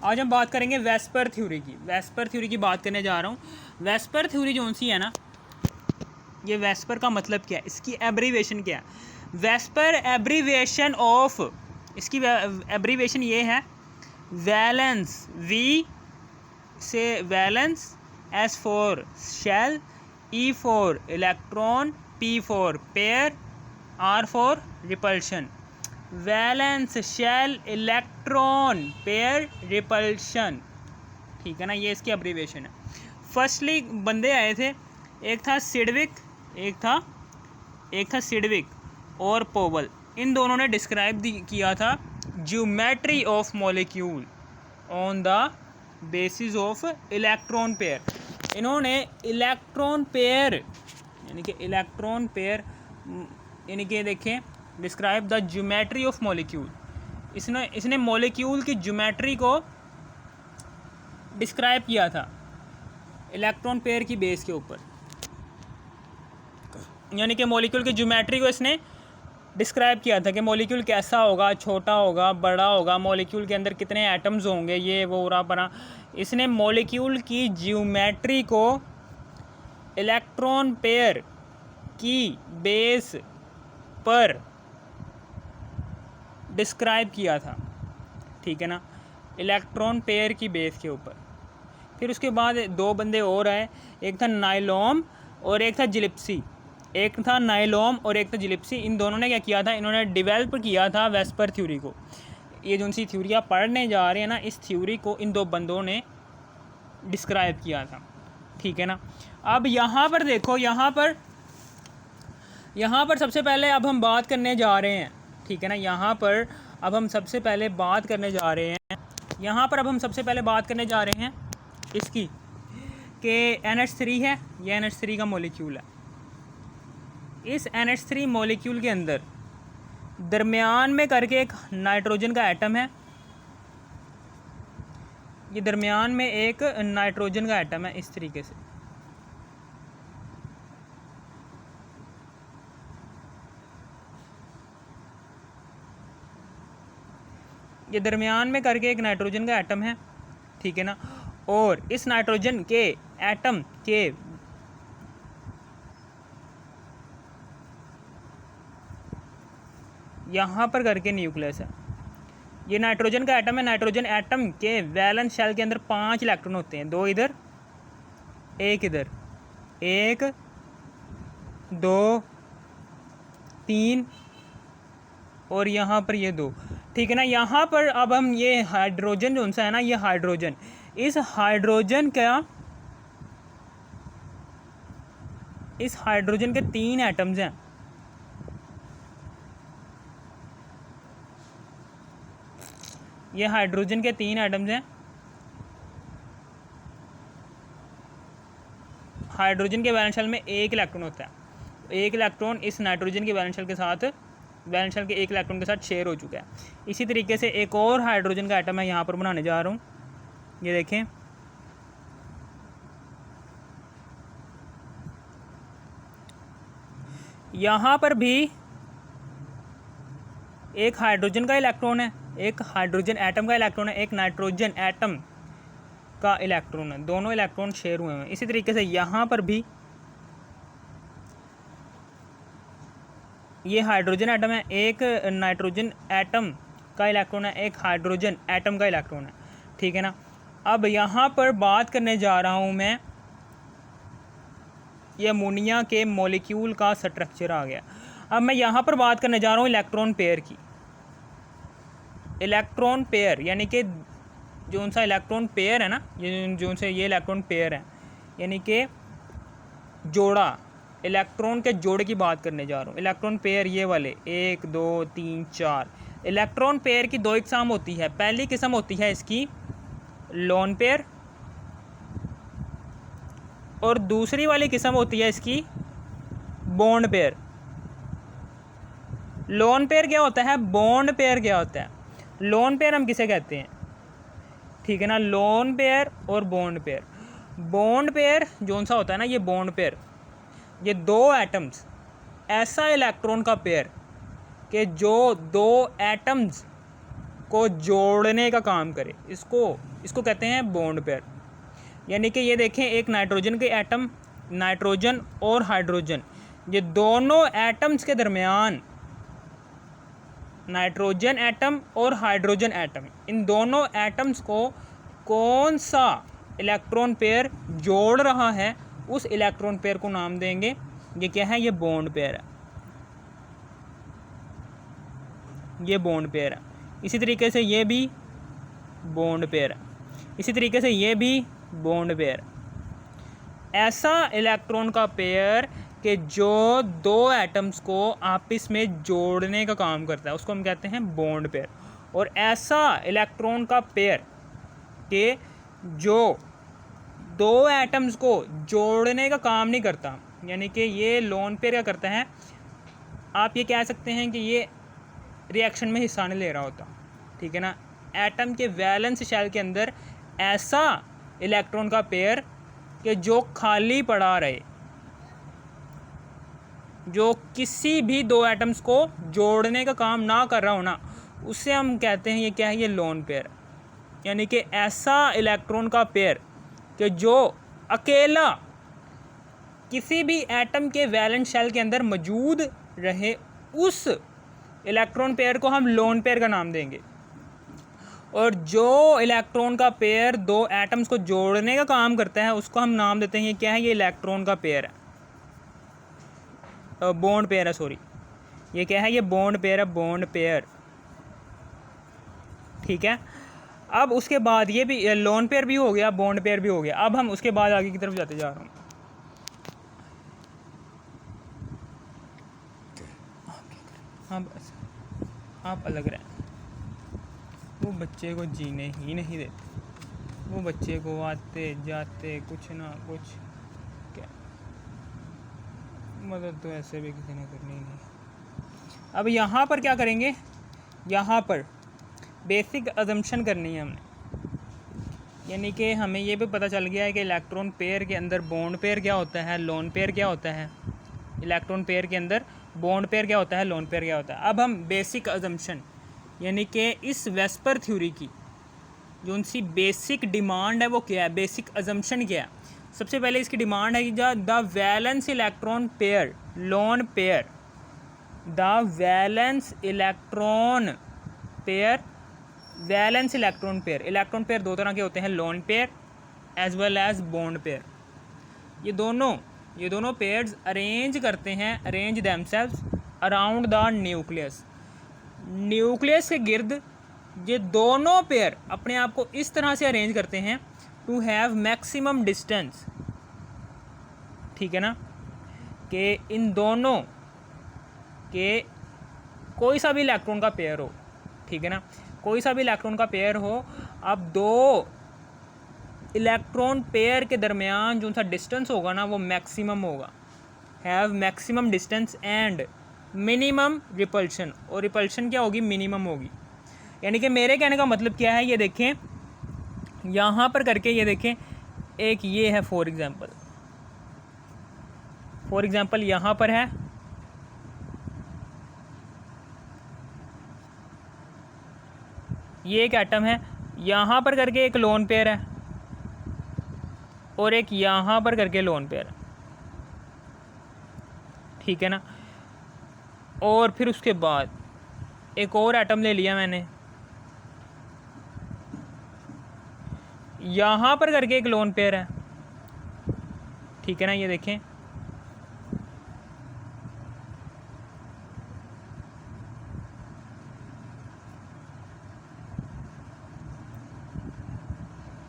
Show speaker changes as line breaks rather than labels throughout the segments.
आज हम बात करेंगे वेस्पर थ्योरी की। वेस्पर थ्योरी की बात करने जा रहा हूँ। वेस्पर थ्योरी जो सी है ना, ये वेस्पर का मतलब क्या है, इसकी एब्रीवेशन क्या है। वेस्पर एब्रीवेशन ऑफ, इसकी एब्रीवेशन ये है वैलेंस, वी से valence, S for shell, E for electron, P for pair, R for repulsion. Valence, shell, electron, pair, repulsion. ठीक है ना, ये इसकी अब्रीवेशन है। फर्स्टली बंदे आए थे, एक था सिडविक और पोवल। इन दोनों ने डिस्क्राइब किया था geometry of molecule on the basis of electron pair. इन्होंने इलेक्ट्रॉन पेयर यानी कि देखें, describe the geometry of molecule. इसने मॉलिक्यूल की ज्योमेट्री को डिस्क्राइब किया था इलेक्ट्रॉन पेयर की बेस के ऊपर। यानी कि मॉलिक्यूल की ज्योमेट्री को इसने डिस्क्राइब किया था कि मॉलिक्यूल कैसा होगा, छोटा होगा, बड़ा होगा, मॉलिक्यूल के अंदर कितने एटम्स होंगे, ये वो रहा बना। इसने मॉलिक्यूल की ज्योमेट्री को इलेक्ट्रॉन पेयर की बेस पर डिस्क्राइब किया था। ठीक है ना, इलेक्ट्रॉन पेयर की बेस के ऊपर। फिर उसके बाद दो बंदे और आए, एक था नाइलॉम और एक था जिलिप्सी। इन दोनों ने क्या किया था, इन्होंने डेवलप किया था वेस्पर थ्योरी को। ये जो सी थ्योरी आप पढ़ने जा रहे हैं ना, इस थ्योरी को इन दो बंदों ने डिस्क्राइब किया था। ठीक है ना। अब यहाँ पर देखो, यहाँ पर सबसे पहले अब हम बात करने जा रहे हैं। ठीक है ना, यहाँ पर अब हम सबसे पहले बात करने जा रहे हैं इसकी कि NH3 है, ये NH3 का मॉलिक्यूल है। इस NH3 मॉलिक्यूल के अंदर दरमियान में करके एक नाइट्रोजन का एटम है। ये दरमियान में एक नाइट्रोजन का एटम है इस तरीके से। ये दरमियान में करके एक नाइट्रोजन का एटम है। ठीक है ना, और इस नाइट्रोजन के एटम के यहाँ पर करके न्यूक्लियस है। ये नाइट्रोजन का एटम है। नाइट्रोजन एटम के वैलेंस शेल के अंदर 5 इलेक्ट्रॉन होते हैं, 2 इधर, 1 इधर, 1 2 3 और यहाँ पर ये 2। ठीक है ना, यहाँ पर अब हम ये हाइड्रोजन जो है ना, ये हाइड्रोजन, इस हाइड्रोजन के 3 एटम्स हैं। ये हाइड्रोजन के 3 एटम्स हैं। हाइड्रोजन के वैलेंस शेल में 1 इलेक्ट्रॉन होता है। 1 इलेक्ट्रॉन इस नाइट्रोजन के वैलेंस शेल के 1 इलेक्ट्रॉन के साथ शेयर हो चुका है। इसी तरीके से एक और हाइड्रोजन का एटम है, यहाँ पर बनाने जा रहा हूँ। ये देखें, यहाँ पर भी एक हाइड्रोजन का इलेक्ट्रॉन है, एक हाइड्रोजन एटम का इलेक्ट्रॉन है, एक नाइट्रोजन एटम का इलेक्ट्रॉन है। दोनों इलेक्ट्रॉन शेयर हुए हैं। इसी तरीके से यहाँ पर भी ये हाइड्रोजन एटम है, एक नाइट्रोजन एटम का इलेक्ट्रॉन है, एक हाइड्रोजन एटम का इलेक्ट्रॉन है। ठीक है ना। अब यहाँ पर बात करने जा रहा हूँ मैं, ये अमोनिया के मॉलिक्यूल का स्ट्रक्चर आ गया। अब मैं यहाँ पर बात करने जा रहा हूँ इलेक्ट्रॉन पेयर की। इलेक्ट्रॉन पेयर यानी कि जो सा इलेक्ट्रॉन पेयर है ना, ये जो से ये इलेक्ट्रॉन पेयर है, यानी कि जोड़ा, इलेक्ट्रॉन के जोड़े की बात करने जा रहा हूँ। इलेक्ट्रॉन पेयर ये वाले 1 2 3 4। इलेक्ट्रॉन पेयर की 2 किस्म होती है। पहली किस्म होती है इसकी लोन पेयर, और दूसरी वाली किस्म होती है इसकी बॉन्ड पेयर। लोन पेयर क्या होता है, बॉन्ड पेयर क्या होता है। लोन पेयर हम किसे कहते हैं, ठीक है ना, लोन पेयर और बॉन्ड पेयर। बॉन्ड पेयर जो सा होता है ना, ये बॉन्ड पेयर, ये 2 एटम्स, ऐसा इलेक्ट्रॉन का पेयर कि जो 2 एटम्स को जोड़ने का काम करे, इसको कहते हैं बॉन्ड पेयर। यानी कि ये देखें, एक नाइट्रोजन के एटम, नाइट्रोजन और हाइड्रोजन, ये दोनों एटम्स के दरमियान, नाइट्रोजन एटम और हाइड्रोजन एटम, इन दोनों एटम्स को कौन सा इलेक्ट्रॉन पेयर जोड़ रहा है, उस इलेक्ट्रॉन पेयर को नाम देंगे, ये क्या है, ये बॉन्ड पेयर है, ये बॉन्ड पेयर है। इसी तरीके से ये भी बॉन्ड पेयर है, इसी तरीके से ये भी बॉन्ड पेयर। ऐसा इलेक्ट्रॉन का पेयर कि जो दो एटम्स को आपस में जोड़ने का काम करता है, उसको हम कहते हैं बॉन्ड पेयर। और ऐसा इलेक्ट्रॉन का पेयर कि जो दो एटम्स को जोड़ने का काम नहीं करता, यानी कि ये लोन पेयर क्या करता है, आप ये कह सकते हैं कि ये रिएक्शन में हिस्सा नहीं ले रहा होता, ठीक है ना। एटम के वैलेंस शेल के अंदर ऐसा इलेक्ट्रॉन का पेयर कि जो खाली पड़ा रहे, जो किसी भी दो एटम्स को जोड़ने का काम ना कर रहा हो ना, उससे हम कहते हैं ये क्या है, ये लोन पेयर। यानी कि ऐसा इलेक्ट्रॉन का पेयर कि जो अकेला किसी भी एटम के वैलेंस शेल के अंदर मौजूद रहे, उस इलेक्ट्रॉन पेयर को हम लोन पेयर का नाम देंगे। और जो इलेक्ट्रॉन का पेयर दो एटम्स को जोड़ने का काम करता है, उसको हम नाम देते हैं, ये क्या है, ये इलेक्ट्रॉन का पेयर है, बॉन्ड पेयर है, सॉरी, ये क्या है, ये बॉन्ड पेयर है, बॉन्ड पेयर, ठीक है। अब उसके बाद ये भी लोन पेयर भी हो गया, बॉन्ड पेयर भी हो गया। अब हम उसके बाद आगे की तरफ जाते जा रहा हूँ। आप अलग रहें, वो बच्चे को जीने ही नहीं देते, वो बच्चे को आते जाते कुछ ना कुछ, क्या मदद तो ऐसे भी किसी ने करनी नहीं। अब यहाँ पर क्या करेंगे, यहाँ पर बेसिक अजम्पशन करनी है हमने, यानी कि हमें ये भी पता चल गया है कि इलेक्ट्रॉन पेयर के अंदर बॉन्ड पेयर क्या होता है, लोन पेयर क्या होता है। इलेक्ट्रॉन पेयर के अंदर बॉन्ड पेयर क्या होता है, लोन पेयर क्या होता है। अब हम बेसिक अजम्पशन, यानी कि इस वेस्पर थ्योरी की जो उनकी बेसिक डिमांड है वो क्या है, बेसिक अजम्पशन क्या है। सबसे पहले इसकी डिमांड है कि the valence electron pair lone pair, the valence electron pair, valence electron pair, electron pair दो तरह के होते हैं, lone pair as well as bond pair. ये दोनों पेयर्स अरेंज करते हैं, arrange themselves around the nucleus, nucleus के गिर्द ये दोनों पेयर अपने आप को इस तरह से अरेंज करते हैं टू हैव मैक्सिमम डिस्टेंस, ठीक है ना, कि इन दोनों के कोई सा भी इलेक्ट्रॉन का पेयर हो, ठीक है ना, कोई सा भी इलेक्ट्रॉन का पेयर हो, अब दो इलेक्ट्रॉन पेयर के दरमियान जो सा डिस्टेंस होगा ना वो मैक्सिमम होगा, have maximum distance and minimum repulsion, और रिपल्शन क्या होगी, मिनिमम होगी। यानी कि मेरे कहने का मतलब क्या है, ये देखें यहाँ पर करके, ये देखें एक ये है फॉर एग्ज़ाम्पल यहाँ पर है, ये एक एटम है, यहाँ पर करके एक लोन पेयर है और एक यहाँ पर करके लोन पेयर है, ठीक है ना। और फिर उसके बाद एक और एटम ले लिया मैंने, यहाँ पर करके एक लोन पेयर है, ठीक है ना, ये देखें,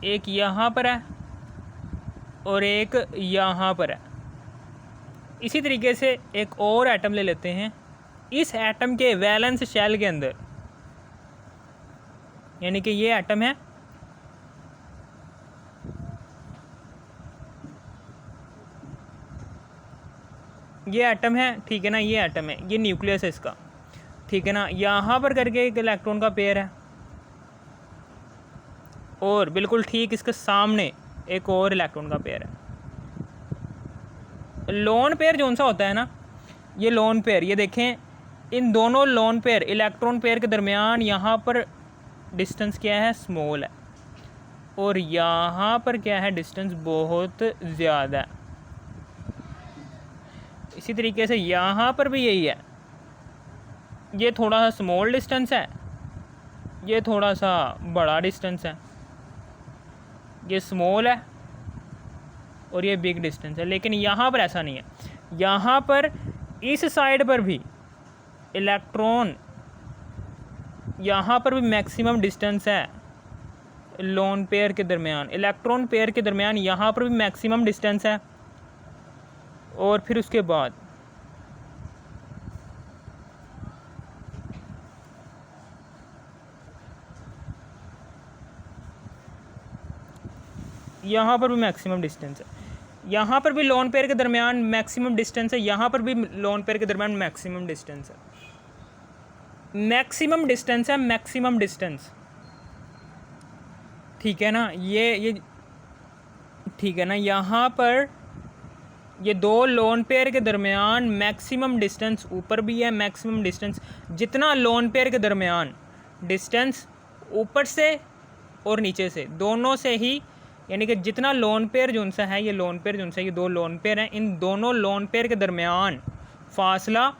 एक यहाँ पर है और एक यहाँ पर है। इसी तरीके से एक और एटम ले लेते हैं, इस एटम के वैलेंस शेल के अंदर, यानी कि ये एटम है, ये एटम है, ठीक है ना, ये एटम है, ये न्यूक्लियस है इसका, ठीक है ना। यहाँ पर करके एक इलेक्ट्रॉन का पेयर है और बिल्कुल ठीक इसके सामने एक और इलेक्ट्रॉन का पेयर है। लोन पेयर जो सा होता है ना, ये लोन पेयर, ये देखें इन दोनों लोन पेयर इलेक्ट्रॉन पेयर के दरमियान यहाँ पर डिस्टेंस क्या है, स्मॉल है, और यहाँ पर क्या है, डिस्टेंस बहुत ज़्यादा है। इसी तरीके से यहाँ पर भी यही है, ये थोड़ा सा स्मॉल डिस्टेंस है, ये थोड़ा सा बड़ा डिस्टेंस है, ये स्मॉल है और ये बिग डिस्टेंस है। लेकिन यहाँ पर ऐसा नहीं है, यहाँ पर इस साइड पर भी इलेक्ट्रॉन, यहाँ पर भी मैक्सिमम डिस्टेंस है लोन पेयर के दरमियान, इलेक्ट्रॉन पेयर के दरमियान यहाँ पर भी मैक्सिमम डिस्टेंस है। और फिर उसके बाद यहाँ पर भी मैक्सिमम डिस्टेंस है, यहाँ पर भी लोन पेयर के दरमियान मैक्सिमम डिस्टेंस है, यहाँ पर भी लोन पेयर के दरमियान मैक्सिमम डिस्टेंस है, मैक्सिमम डिस्टेंस है, मैक्सिमम डिस्टेंस, ठीक है ना। ये ठीक है ना, यहाँ पर ये दो लोन पेयर के दरमियान मैक्सिमम डिस्टेंस ऊपर भी है, मैक्सिमम डिस्टेंस, जितना लोन पेयर के दरमियान डिस्टेंस ऊपर से और नीचे से दोनों से ही, यानी कि जितना लोन पेयर जो सा है, ये लोन पेयर जो सा, ये दो लोन पेयर हैं, इन दोनों लोन पेयर के दरमियान फासला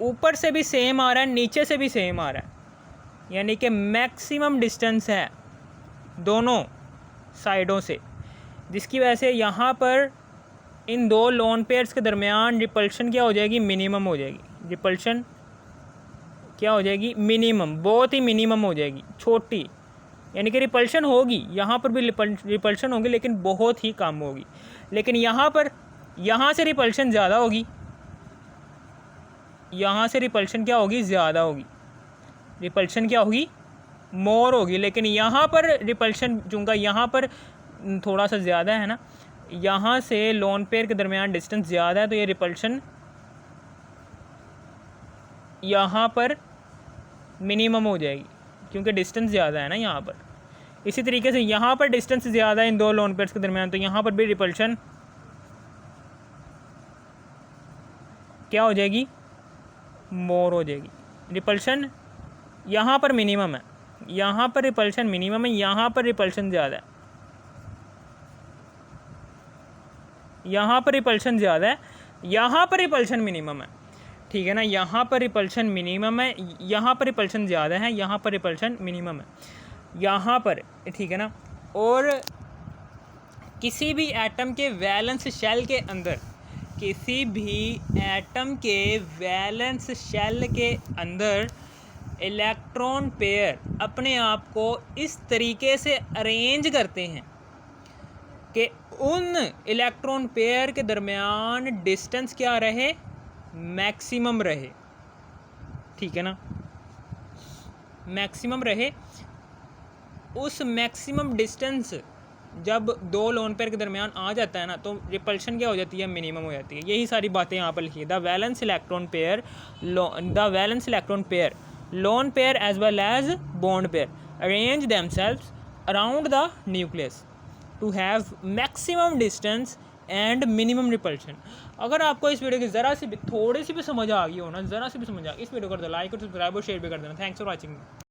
ऊपर से भी सेम आ रहा है, नीचे से भी सेम आ रहा है, यानी कि मैक्सिमम डिस्टेंस है दोनों साइडों से, जिसकी वजह से यहाँ पर इन दो लोन पेयर्स के दरमियान रिपल्शन क्या हो जाएगी, मिनिमम हो जाएगी। रिपल्शन क्या हो जाएगी, मिनिमम, बहुत ही मिनिमम हो जाएगी, छोटी, यानी कि रिपल्शन होगी, यहाँ पर भी रिपल्शन होगी लेकिन बहुत ही कम होगी। लेकिन यहाँ पर, यहाँ से रिपल्शन ज़्यादा होगी, यहाँ से रिपल्शन क्या होगी, ज़्यादा होगी, रिपल्शन क्या होगी, मोर होगी। लेकिन यहाँ पर रिपल्शन चूँकि यहाँ पर थोड़ा सा ज़्यादा है ना, यहाँ से लोन पेयर के दरमियान डिस्टेंस ज़्यादा है, तो ये रिपल्शन यहाँ पर मिनिमम हो जाएगी क्योंकि डिस्टेंस ज़्यादा है ना यहाँ पर। इसी तरीके से यहाँ पर डिस्टेंस ज़्यादा है इन दो लोन पेयर्स के दरमियान, तो यहाँ पर भी रिपल्शन क्या हो जाएगी, मोर हो जाएगी। रिपल्शन यहाँ पर मिनिमम है, यहाँ पर रिपल्शन मिनिमम है, यहाँ पर रिपल्शन ज़्यादा है, यहाँ पर रिपल्शन ज़्यादा है, यहाँ पर रिपल्शन मिनिमम है, ठीक है ना। यहाँ पर रिपल्शन मिनिमम है, यहाँ पर रिपल्शन ज़्यादा है, यहाँ पर रिपल्शन मिनिमम है, यहाँ पर, ठीक है ना। और किसी भी एटम के वैलेंस शेल के अंदर, किसी भी एटम के वैलेंस शेल के अंदर इलेक्ट्रॉन पेयर अपने आप को इस तरीके से अरेंज करते हैं कि उन इलेक्ट्रॉन पेयर के दरमियान डिस्टेंस क्या रहे, मैक्सिमम रहे, ठीक है ना, मैक्सिमम रहे। उस मैक्सिमम डिस्टेंस जब दो लोन पेयर के दरमियान आ जाता है ना, तो रिपल्शन क्या हो जाती है, मिनिमम हो जाती है। यही सारी बातें यहाँ पर लिखी है। The valence electron pair lone pair as well as bond pair arrange themselves around the nucleus to have maximum distance and minimum repulsion. अगर आपको इस वीडियो की ज़रा सी भी, थोड़ी सी भी समझ आ गई हो ना, ज़रा सी भी समझ आ, इस वीडियो को कर दो लाइक और सब्सक्राइब और शेयर भी कर देना। Thanks for watching.